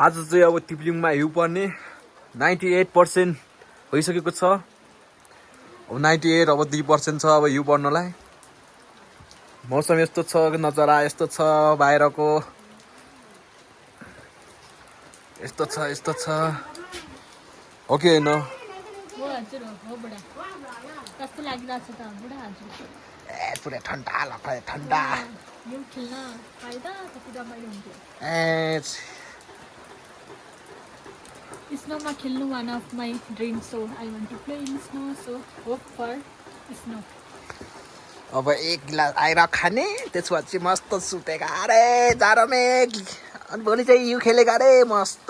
आज चाहिँ अब तिप्लिङमा हिउँ पर्ने 98% भइसकेको छ। अब 98 अब 2% छ अब हिउँ पर्नलाई। मौसम यस्तो छ, नजारा यस्तो छ, बाहिरको यस्तो छ हो कि होइन? ए पुरै ठन्डा लख ठन्डा ए Snow खेल्नु one of my dreams, so I want to play in snow, so hope for snow. अब एक गिलास आएर खाने, त्यसपछि मस्त सुतेका अरे जाडोमे। अनि भोलि चाहिँ हिउँ खेलेका अरे मस्त।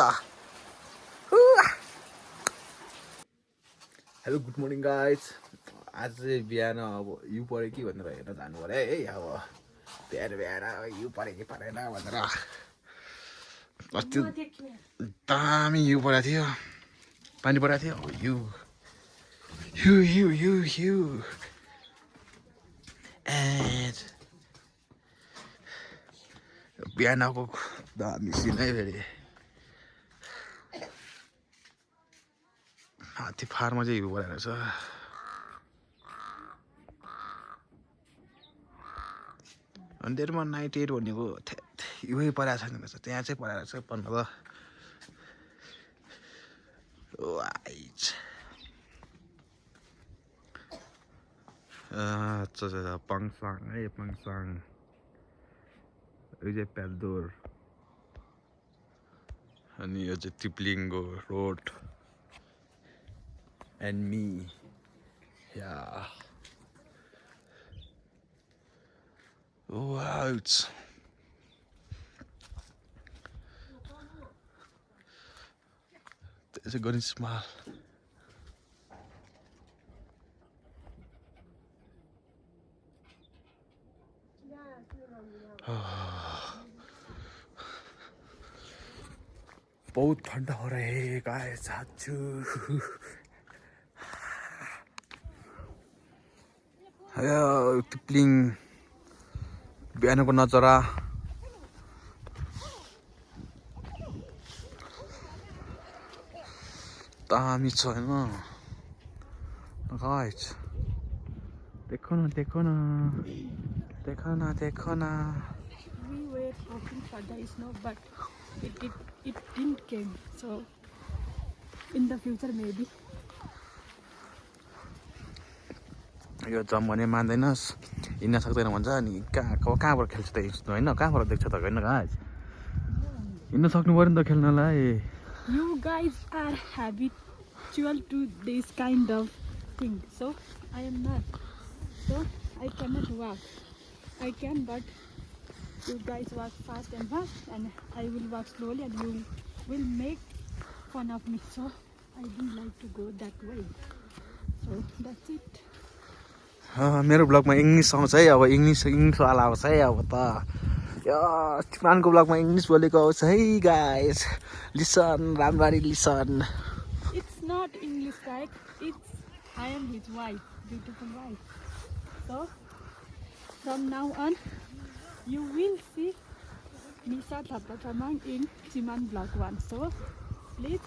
Hello good morning guys. आज चाहिँ बिहान अब हिउँ पऱ्यो कि भनेर हेर्न जानु पऱ्यो है। अब बिहान हिउँ पऱ्यो कि परेन भनेर। अस्ति दामी हिउँ परेको थियो, पानी परेको थियो। हिउँ हिउँ हिउँ हिउँ हिउँ एन्ड बिहानको दामी सिन है फेरि। हात्ती फार्ममा चाहिँ हिउँ परेको रहेछ। अन्धेरमा 98 भनेको हिउँ परेको छैन रहेछ, त्यहाँ चाहिँ परेको रहेछ 15 वाइट। अच्छा पङसाङ है, पङसाङ यो चाहिँ पेल्दोर अनि यो चाहिँ तिप्लिङको रोड एन्ड मी या white. There's a good smile. बहुत ठंडा हो रहा है गाइस साचु। तिप्लिङ बिहानको नजारा दामी छ हैन गाइस। देखो न देखो न देखो न देखो न। We were hoping for the snow, but it didn't came. So in the future maybe. यो जम्मने मान्दैनस्, हिँड्न सक्दैन भन्छ अनि कहाँबाट खेल्छ त यस्तो हैन? कहाँबाट देख्छ त हैन गाइस? हिँड्न सक्नु पर्यो नि त खेल्नलाई। You guys are habitual to this kind of thing, so I am not. So I cannot walk. I can, but you guys walk fast, and I will walk slowly, and you will make fun of me. So I don't like to go that way. So that's it. मेरो ब्लगमा English आउँछ है। अब English वाला आउँछ है। अब त यो तिमानको ब्लगमा इङ्ग्लिस बोलेको आउँछ है गाइस। लिसन राम्ररी listen. It's not English, right? It's I am his wife, beautiful wife. So from now on, you will see Nisha Thapathamang in Siman Vlog 1. So please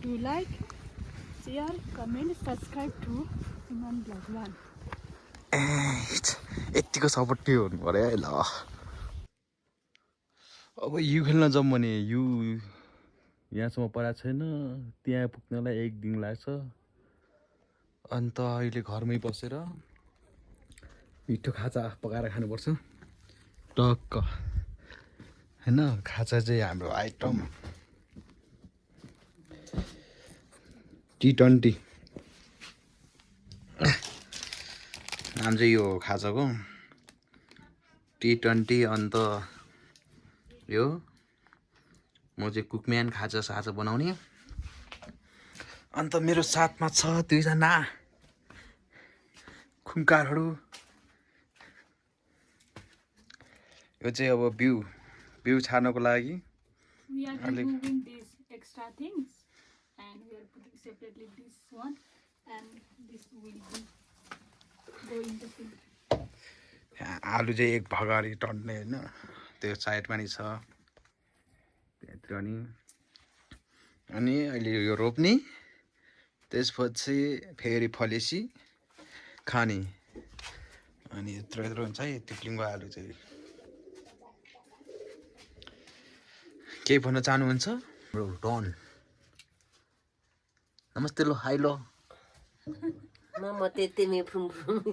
do like, share, comment, subscribe to Siman Vlog 1. यतिको supportive हुनु पर्यो है ल। अब you खेल्न जाउँ भने you यहाँसम्म परेको छैन, त्यहाँ पुग्नलाई 1 दिन लाग्छ। अन्त अहिले घरमै बसेर मिठो खाजा पकाएर खानुपर्छ टक्क हैन। खाजा चाहिँ हाम्रो आइटम T20 नाम चाहिँ यो खाजाको T20। अन्त यो म चाहिँ कुकम्यान खाजा साजा बनाउने। अन्त मेरो साथमा छ 2 जना खुङ्कारहरू। यो चाहिँ अब भ्यू छाड्नको लागि We are removing this extra things, and we are putting separately this one, and this will be going the thing. आलु चाहिँ एक भगारी टन्ने होइन त्यो साइडमा नि छ त्यहाँतिर अनि अहिले यो रोप्ने त्यसपछि फेरि फलेसी खाने अनि यत्रो यत्रो हुन्छ है टिप्लिङको आलु चाहिँ केही भन्न चाहनुहुन्छ ब्रो डन नमस्ते लो हाई लो Mama tete me prum prum.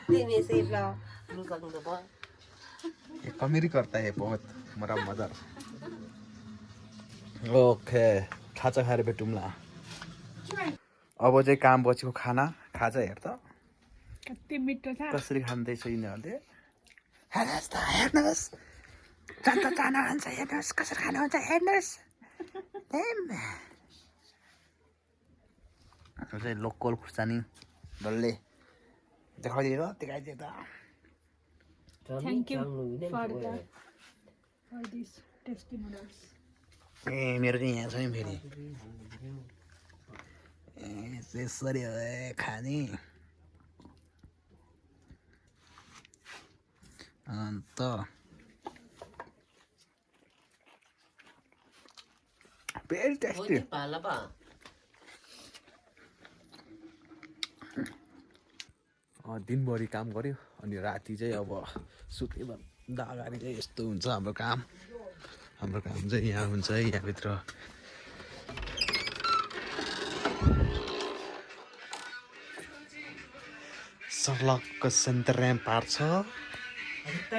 Teme se bla. Luka ng daba. ये कमेरी करता है बहुत मरा मदर ओके खाजा खाएर भेटौँला अब चाहिँ काम बसेको खाना खाजा हेर त कति मिठो छ कसरी खाँदैछ यिनीहरूले हेर्नुहोस् त हेर्नुहोस् जान्छ जानुहुन्छ हेर्नुहोस् कसरी खानुहुन्छ हेर्नुहोस् चाहिँ लोकल खुर्सानी डल्ले देखाइदिएर देखाइदिएर त Thank you for these tasty noodles. ए मेरो चाहिँ यहाँ छ नि फेरि ए त्यसरी हो खाने अन्त भेरी टेस्टी Pala ba? दिनभरि काम गऱ्यो अनि राति चाहिँ अब सुतेभन्दा अगाडि चाहिँ यस्तो हुन्छ हाम्रो काम चाहिँ यहाँ हुन्छ है यहाँभित्र सडकको सेन्टर ऱ्याम्प पार्छ अन्त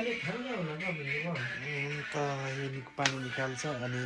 यो पानी निकाल्छ अनि